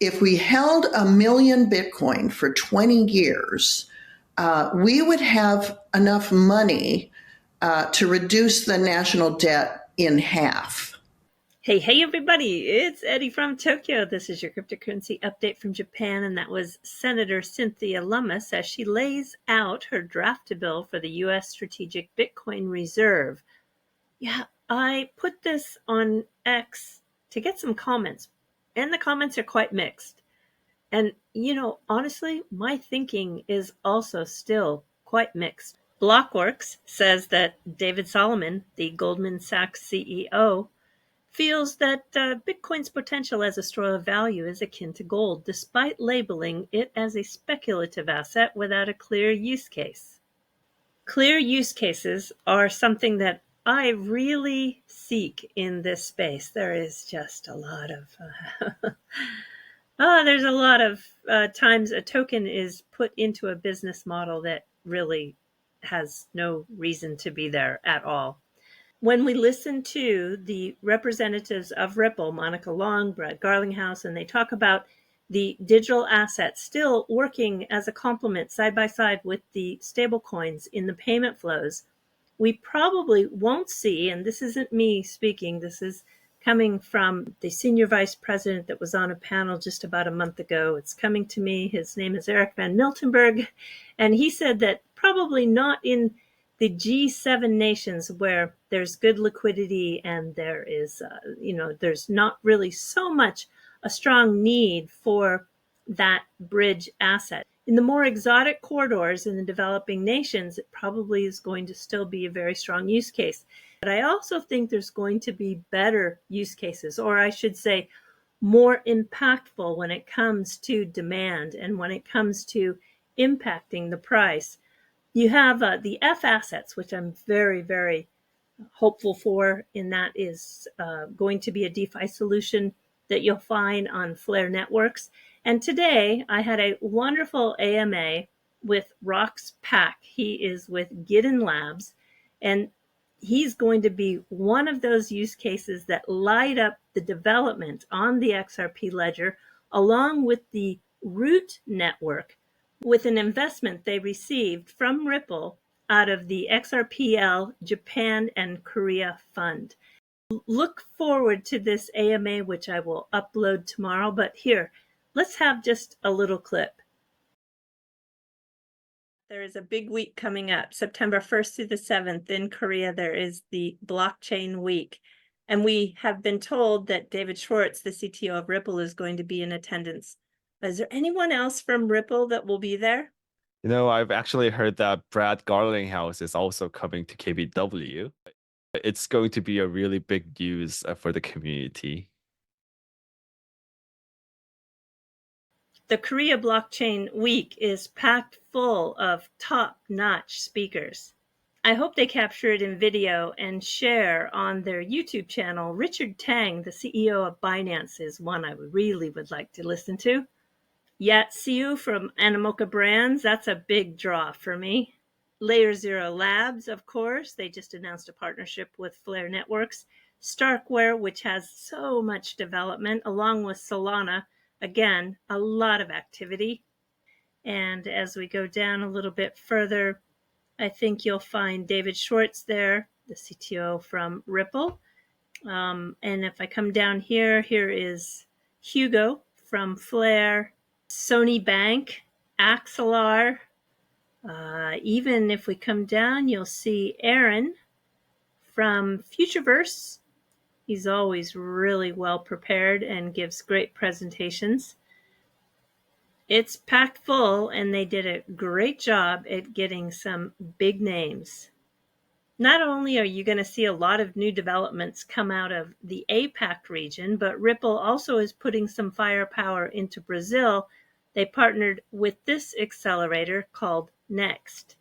if we held 1 million Bitcoin for 20 years, we would have enough money to reduce the national debt in half. Hey, everybody, it's Eddie from Tokyo. This is your cryptocurrency update from Japan, and that was Senator Cynthia Lummis as she lays out her draft bill for the U.S. Strategic Bitcoin Reserve. Yeah, I put this on X to get some comments, and the comments are quite mixed. And, honestly, my thinking is also still quite mixed. Blockworks says that David Solomon, the Goldman Sachs CEO, feels that Bitcoin's potential as a store of value is akin to gold, despite labeling it as a speculative asset without a clear use case. Clear use cases are something that I really seek in this space. There is just a lot of there's a lot of times a token is put into a business model that really has no reason to be there at all. When we listen to the representatives of Ripple, Monica Long, Brad Garlinghouse, and they talk about the digital assets still working as a complement side by side with the stable coins in the payment flows, we probably won't see, and this isn't me speaking, this is coming from the senior vice president that was on a panel just about a month ago. It's coming to me. His name is Eric Van Miltenberg, and he said that probably not in the G7 nations where there's good liquidity and there is, there's not really so much a strong need for that bridge asset. In the more exotic corridors in the developing nations, it probably is going to still be a very strong use case. But I also think there's going to be better use cases, or I should say more impactful when it comes to demand and when it comes to impacting the price. You have the F assets, which I'm very, very hopeful for, and that is going to be a DeFi solution that you'll find on Flare Networks. And today I had a wonderful AMA with Rox Pack. He is with Gidden Labs, and he's going to be one of those use cases that light up the development on the XRP ledger, along with the Root network, with an investment they received from Ripple out of the XRPL Japan and Korea Fund. Look forward to this AMA, which I will upload tomorrow. But here, let's have just a little clip. There is a big week coming up, September 1st through the 7th in Korea. There is the Blockchain Week. And we have been told that David Schwartz, the CTO of Ripple, is going to be in attendance. Is there anyone else from Ripple that will be there? I've actually heard that Brad Garlinghouse is also coming to KBW. It's going to be a really big news for the community. The Korea Blockchain Week is packed full of top-notch speakers. I hope they capture it in video and share on their YouTube channel. Richard Tang, the CEO of Binance, is one I really would like to listen to. Yat Siu from Animoca Brands, that's a big draw for me. Layer Zero Labs, of course, they just announced a partnership with Flare Networks. Starkware, which has so much development, along with Solana. Again, a lot of activity. And as we go down a little bit further, I think you'll find David Schwartz there, the CTO from Ripple. And if I come down here is Hugo from Flare, Sony Bank, Axelar. Even if we come down, you'll see Aaron from Futureverse. He's always really well prepared and gives great presentations. It's packed full, and they did a great job at getting some big names. Not only are you going to see a lot of new developments come out of the APAC region, but Ripple also is putting some firepower into Brazil. They partnered with this accelerator called Next.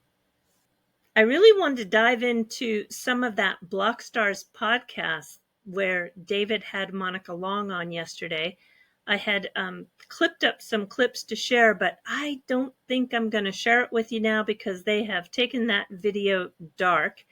I really wanted to dive into some of that Blockstars podcast where David had Monica Long on yesterday. I had clipped up some clips to share, but I don't think I'm going to share it with you now because they have taken that video dark.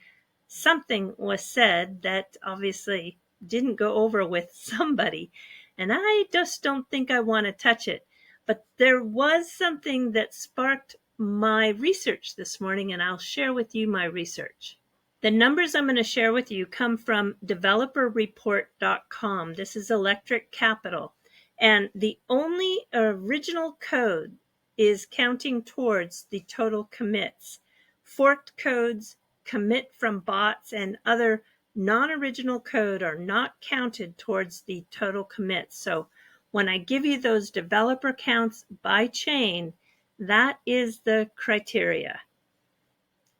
Something was said that obviously didn't go over with somebody. and I just don't think I want to touch it. But there was something that sparked my research this morning, and I'll share with you my research. The numbers I'm going to share with you come from developerreport.com. This is Electric Capital. And the only original code is counting towards the total commits. Forked codes, commit from bots, and other non-original code are not counted towards the total commits. So when I give you those developer counts by chain, that is the criteria.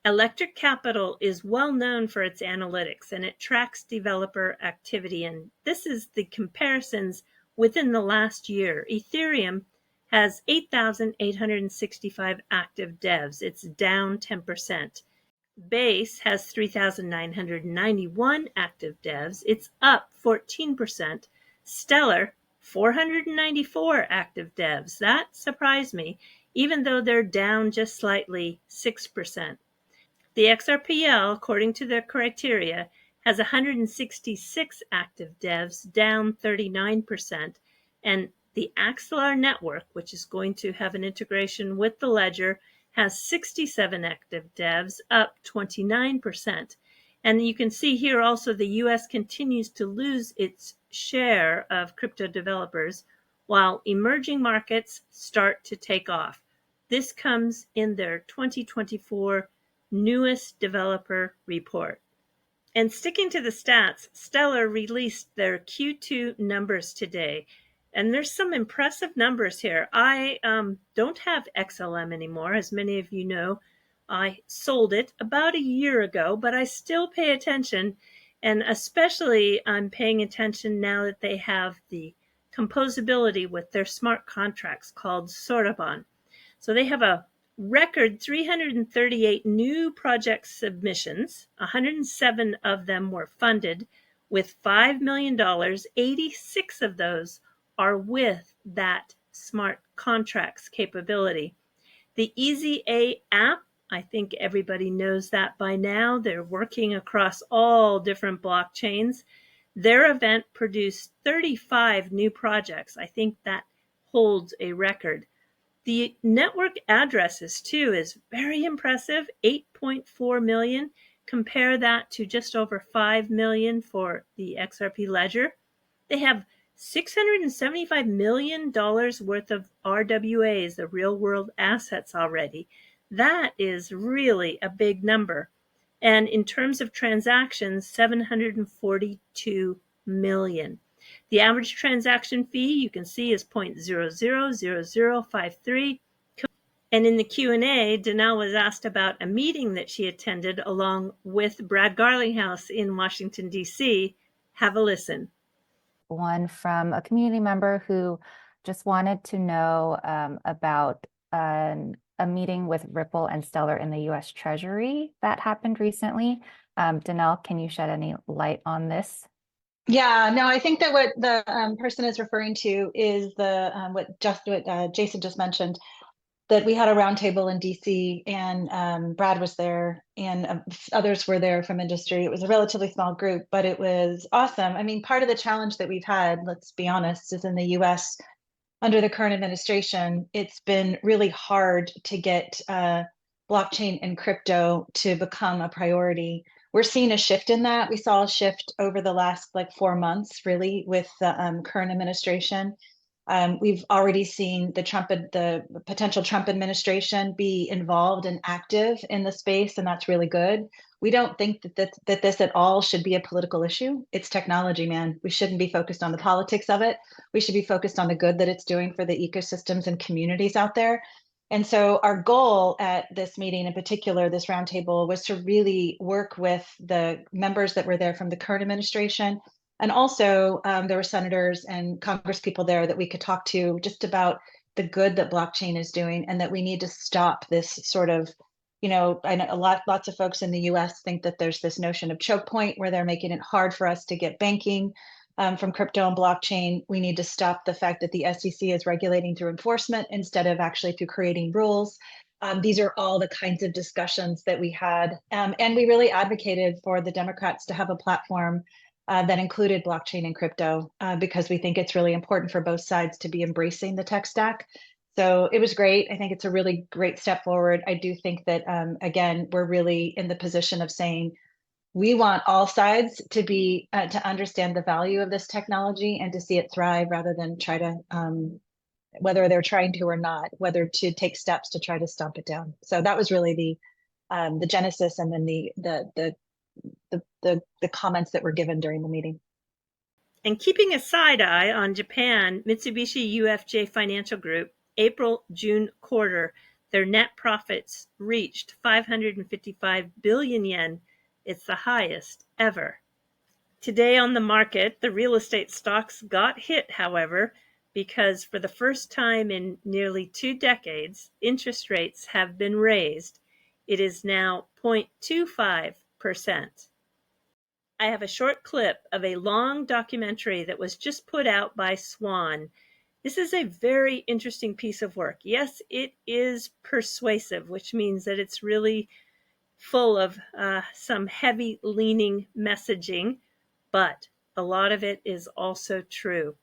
Electric Capital is well known for its analytics, and it tracks developer activity. And this is the comparisons within the last year. Ethereum has 8,865 active devs. It's down 10%. Base has 3,991 active devs. It's up 14%. Stellar, 494 active devs. That surprised me, even though they're down just slightly, 6%. The XRPL, according to their criteria, has 166 active devs, down 39%. And the Axelar network, which is going to have an integration with the ledger, has 67 active devs, up 29%. And you can see here also the US continues to lose its share of crypto developers while emerging markets start to take off. This comes in their 2024 newest developer report. And sticking to the stats, Stellar released their Q2 numbers today. And there's some impressive numbers here. I don't have XLM anymore, as many of you know. I sold it about a year ago, but I still pay attention. And especially I'm paying attention now that they have the composability with their smart contracts called Soraban. So they have a record 338 new project submissions. 107 of them were funded with $5 million. 86 of those are with that smart contracts capability. The Easy A app, I think everybody knows that by now. They're working across all different blockchains. Their event produced 35 new projects. I think that holds a record. The network addresses, too, is very impressive, 8.4 million. Compare that to just over 5 million for the XRP ledger. They have $675 million worth of RWAs, the real-world assets already. That is really a big number. And in terms of transactions, 742 million. The average transaction fee you can see is 0.000053. And in the Q&A, Danelle was asked about a meeting that she attended along with Brad Garlinghouse in Washington, D.C. Have a listen. One from a community member who just wanted to know about a meeting with Ripple and Stellar in the U.S. Treasury that happened recently. Danelle, can you shed any light on this? Yeah, no, I think that what the person is referring to is the what Jason just mentioned, that we had a roundtable in DC and Brad was there and others were there from industry. It was a relatively small group, but it was awesome. I mean, part of the challenge that we've had, let's be honest, is in the US under the current administration, it's been really hard to get blockchain and crypto to become a priority. We're seeing a shift in that. We saw a shift over the last 4 months, really, with the current administration. We've already seen the potential Trump administration be involved and active in the space, and that's really good. We don't think that this at all should be a political issue. It's technology, man. We shouldn't be focused on the politics of it. We should be focused on the good that it's doing for the ecosystems and communities out there. And so our goal at this meeting, in particular, this roundtable, was to really work with the members that were there from the current administration. And also there were senators and congresspeople there that we could talk to just about the good that blockchain is doing and that we need to stop this sort of, I know lots of folks in the US think that there's this notion of choke point where they're making it hard for us to get banking from crypto and blockchain. We need to stop the fact that the SEC is regulating through enforcement instead of actually through creating rules. These are all the kinds of discussions that we had. And we really advocated for the Democrats to have a platform that included blockchain and crypto, because we think it's really important for both sides to be embracing the tech stack. So it was great. I think it's a really great step forward. I do think that, again, we're really in the position of saying, we want all sides to be to understand the value of this technology and to see it thrive, rather than try to, whether they're trying to or not, whether to take steps to try to stomp it down. So that was really the genesis, and then the comments that were given during the meeting. And keeping a side eye on Japan, Mitsubishi UFJ Financial Group, April-June quarter, their net profits reached 555 billion yen. It's the highest ever. Today on the market, the real estate stocks got hit, however, because for the first time in nearly 2 decades, interest rates have been raised. It is now 0.25%. I have a short clip of a long documentary that was just put out by Swan. This is a very interesting piece of work. Yes, it is persuasive, which means that it's really full of some heavy leaning messaging, but a lot of it is also true.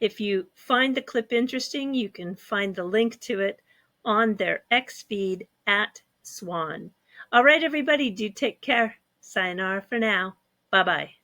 If you find the clip interesting, you can find the link to it on their X feed at Swan. All right, everybody, do take care. Sayonara for now. Bye-bye.